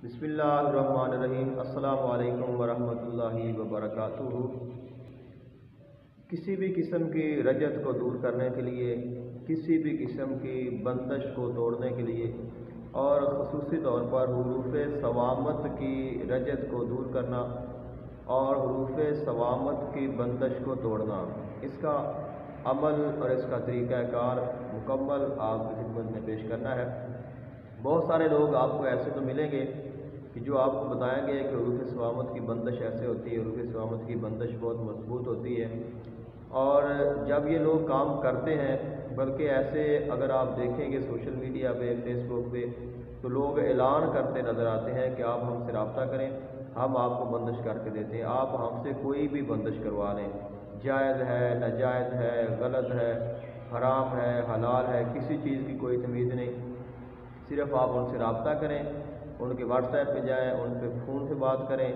बिस्मिल्लाहिर्रहमानिर्रहीम। अस्सलामु अलैकुम वरहमतुल्लाहि वबरकातुहू। किसी भी किस्म की रजत को दूर करने के लिए, किसी भी किस्म की बंदिश को तोड़ने के लिए और ख़ुसूसी तौर पर हुरूफ़ सवामत की रजत को दूर करना और हुरूफ़ सवामत की बंदिश को तोड़ना, इसका अमल और इसका तरीक़ाकार मुकम्मल आपकी खिदमत में पेश करना है। बहुत सारे लोग आपको ऐसे तो मिलेंगे कि जो आपको बताएंगे कि हुरूफ़ सवामत की बंदिश ऐसे होती है, हुरूफ़ सवामत की बंदिश बहुत मजबूत होती है। और जब ये लोग काम करते हैं, बल्कि ऐसे अगर आप देखेंगे सोशल मीडिया पे, फेसबुक पे, तो लोग ऐलान करते नज़र आते हैं कि आप हमसे रब्ता करें, हम आपको बंदिश करके देते हैं, आप हमसे कोई भी बंदिश करवा लें, जायज़ है, नाजायज़ है, गलत है, हराम है, हलाल है, किसी चीज़ की कोई तमीज़ नहीं। सिर्फ़ आप उनसे रब्ता करें, उनके व्हाट्सएप पे जाएं, उन पे फ़ोन से बात करें,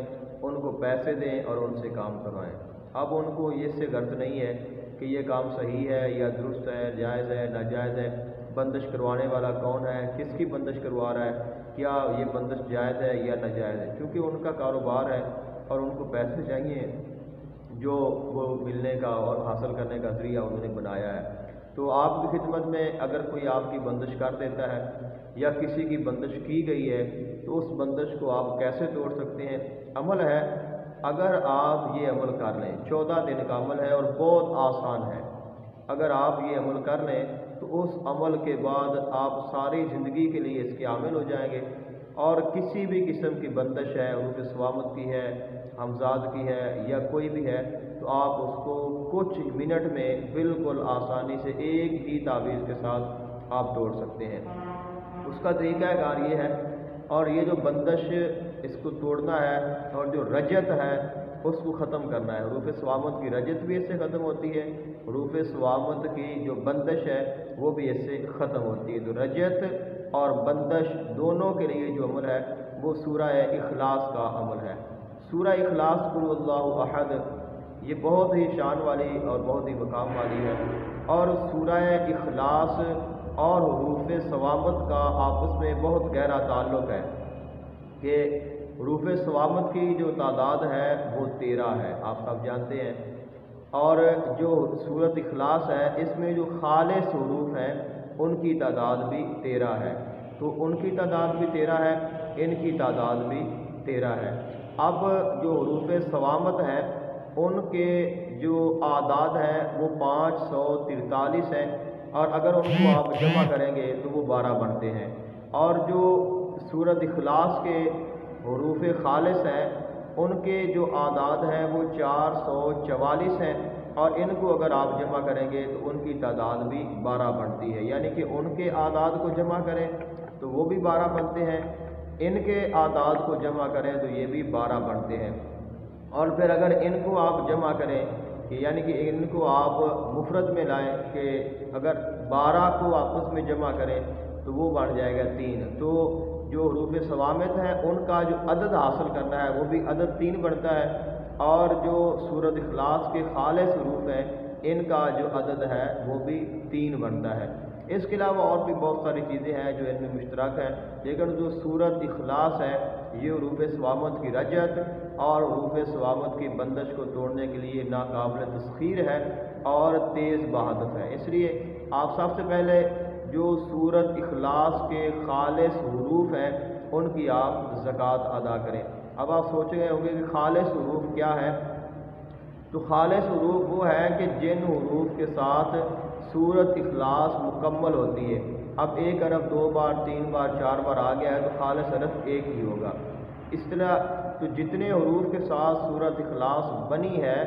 उनको पैसे दें और उनसे काम करवाएं। अब उनको ये से गर्ज नहीं है कि ये काम सही है या दुरुस्त है, जायज़ है, नाजायज़ है, बंदिश करवाने वाला कौन है, किसकी बंदिश करवा रहा है, क्या ये बंदिश जायज़ है या नाजायज़ है, क्योंकि उनका कारोबार है और उनको पैसे चाहिए जो वो मिलने का और हासिल करने का ज़रिया उन्होंने बनाया है। तो आपकी खिदमत में अगर कोई आपकी बंदिश कर देता है या किसी की बंदिश की गई है, तो उस बंदिश को आप कैसे तोड़ सकते हैं? अमल है, अगर आप ये अमल कर लें, 14 दिन का अमल है और बहुत आसान है। अगर आप ये अमल कर लें तो उस अमल के बाद आप सारी ज़िंदगी के लिए इसके आमिल हो जाएंगे और किसी भी किस्म की बंदिश है, हुरूफ़ सवामत की है, हमज़ाद की है या कोई भी है, तो आप उसको कुछ मिनट में बिल्कुल आसानी से एक ही तावीज़ के साथ आप तोड़ सकते हैं। उसका तरीक़ाकार ये है, और ये जो बंदिश इसको तोड़ना है और जो रजत है उसको ख़त्म करना है। हुरूफ़ सवामत की रजत भी इससे ख़त्म होती है, हुरूफ़ सवामत की जो बंदिश है वो भी इससे ख़त्म होती है। तो रजत और बंदिश दोनों के लिए जो अमल है वो सूरह इखलास का अमल है। सूरह इखलास कुल हुवल्लाहु अहद, ये बहुत ही शान वाली और बहुत ही मकाम वाली है। और सूरह इखलास और हुरूफ़ सवामत का आपस में बहुत गहरा ताल्लुक़ है कि हुरूफ़ सवामत की जो तादाद है वो 13 है, आप सब जानते हैं। और जो सूरत इखलास है इसमें जो खालिस हुरूफ़ हैं उनकी तादाद भी 13 है। तो उनकी तादाद भी 13 है, इनकी तादाद भी 13 है। अब जो हुरूफ़ सवामत हैं उनके जो आदाद हैं वो 543 हैं, और अगर उनको आप जमा करेंगे तो वो 12 बनते हैं। और जो सूरत इखलास के हुरूफ़ खालिस हैं उनके जो आदाद हैं वो 444 हैं, और इनको अगर आप जमा करेंगे तो उनकी तादाद भी 12 बनती है। यानी कि उनके आदाद को जमा करें तो वो भी 12 बनते हैं, इनके आदाद को जमा करें तो ये भी 12 बनते हैं। और फिर अगर इनको आप जमा करें कि यानी कि इनको आप मुफरद में लाएं कि अगर 12 को आपस में जमा करें तो वो बन जाएगा 3। तो जो हुरूफ़ सवामत हैं उनका जो अदद हासिल करना है वो भी अदद 3 बनता है, और जो सूरत इखलास के खालिस हुरूफ़ हैं इनका जो अदद है वो भी 3 बनता है। इसके अलावा और भी बहुत सारी चीज़ें हैं जो इनमें मुश्तरक हैं, लेकिन जो सूरत इखलास है ये हुरूफ़ सवामत की रजत और हुरूफ़ सवामत की बंदिश को तोड़ने के लिए नाकाबिल तस्खीर है और तेज़ बहादुर है। इसलिए आप सबसे पहले जो सूरत इखलास के खालिस हुरूफ़ हैं उनकी आप ज़कात अदा करें। अब आप सोच रहे होंगे कि खालिस हुरूफ़ क्या है? तो खालिस हुरूफ़ वो है कि जिन हुरूफ़ के साथ सूरत इखलास मुकम्मल होती है। अब एक हरफ 2 बार 3 बार 4 बार आ गया है तो खालिस हरफ एक ही होगा। इस तरह तो जितने हुरूफ़ के साथ सूरत इखलास बनी है,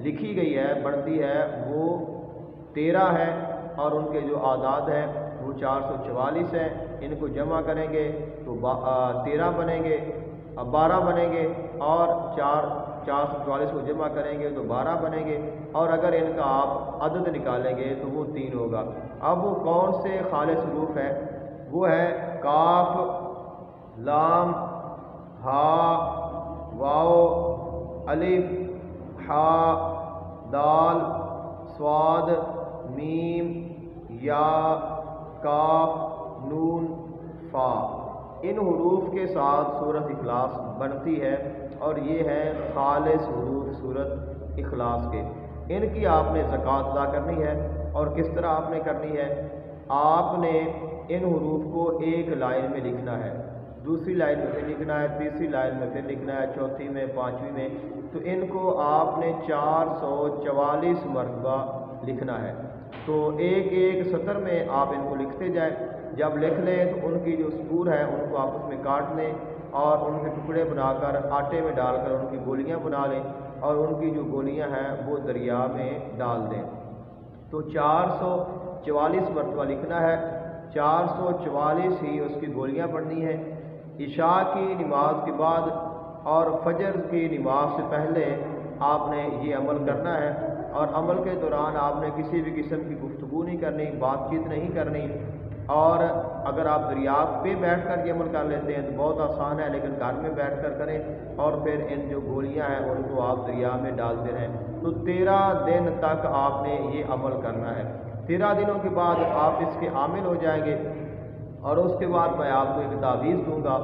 लिखी गई है, बनती है, वो 13 है, और उनके जो आदाद हैं वो 444 हैं। इनको जमा करेंगे तो 13 बनेंगे, अब 12 बनेंगे, और 444 को जमा करेंगे तो 12 बनेंगे, और अगर इनका आप अदद निकालेंगे तो वो 3 होगा। अब वो कौन से खालिस हुरूफ़ है? वो है काफ, लाम, हा, वाओ, अलिफ, हा, दाल, स्वाद, मीम, या, काफ, नून, फा। ان حروف کے ساتھ سورۃ اخلاص بنتی ہے، اور یہ ہے خالص حروف سورۃ اخلاص کے۔ ان کی آپ نے زکوٰۃ ادا کرنی ہے، اور کس طرح آپ نے کرنی ہے؟ آپ نے ان حروف کو ایک لائن میں لکھنا ہے، دوسری لائن میں پھر لکھنا ہے، تیسری لائن میں پھر لکھنا ہے، چوتھی میں، پانچویں میں، تو ان کو آپ نے 444 مرتبہ لکھنا ہے۔ تو ایک ایک سطر میں آپ ان کو لکھتے جائیں۔ جب لکھ لیں تو ان کی جو سطور ہے ان کو آپس میں کاٹ لیں، اور ان کے ٹکڑے بنا کر آٹے میں ڈال کر ان کی گولیاں بنا لیں، اور ان کی جو گولیاں ہیں وہ دریا میں ڈال دیں۔ تو 444 مرتبہ لکھنا ہے، 444 ہی اس کی گولیاں پڑھنی ہیں۔ عشاء کی نماز کے بعد اور فجر کی نماز سے پہلے آپ نے یہ عمل کرنا ہے، اور عمل کے دوران آپ نے کسی بھی قسم کی گفتگو نہیں کرنی، بات چیت نہیں کرنی۔ اور اگر آپ دریا پہ بیٹھ کر یہ عمل کر لیتے ہیں تو بہت آسان ہے، لیکن گھر میں بیٹھ کر کریں، اور پھر ان جو گولیاں ہیں ان کو آپ دریا میں ڈالتے رہیں۔ تو 13 دن تک آپ نے یہ عمل کرنا ہے۔ 13 دنوں کے بعد آپ اس کے عامل ہو جائیں گے، اور اس کے بعد میں آپ کو ایک تعویذ دوں گا،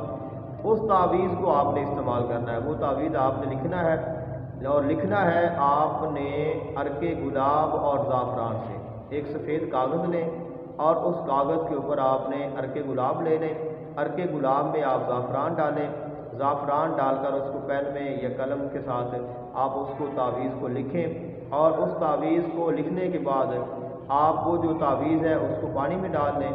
اس تعویذ کو آپ نے استعمال کرنا ہے۔ وہ تعویذ آپ نے لکھنا ہے، اور لکھنا ہے آپ نے عرق گلاب اور زعفران سے۔ ایک سفید کاغذ لیں، اور اس کاغذ کے اوپر آپ نے عرق گلاب لے لیں، عرق گلاب میں آپ زعفران ڈالیں، زعفران ڈال کر اس کو پین میں یا قلم کے ساتھ آپ اس کو تعویذ کو لکھیں، اور اس تعویذ کو لکھنے کے بعد آپ وہ جو تعویذ ہے اس کو پانی میں ڈال لیں،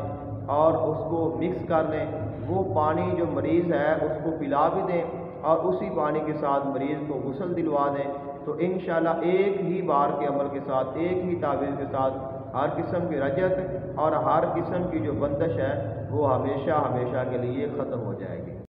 اور اس کو مکس کر لیں۔ وہ پانی جو مریض ہے اس کو پلا بھی دیں، اور اسی پانی کے ساتھ مریض کو غسل دلوا دیں۔ تو انشاءاللہ ایک ہی بار کے عمل کے ساتھ، ایک ہی تعویذ کے ساتھ ہر قسم کی رجت اور ہر قسم کی جو بندش ہے وہ ہمیشہ ہمیشہ کے لیے ختم ہو جائے گی۔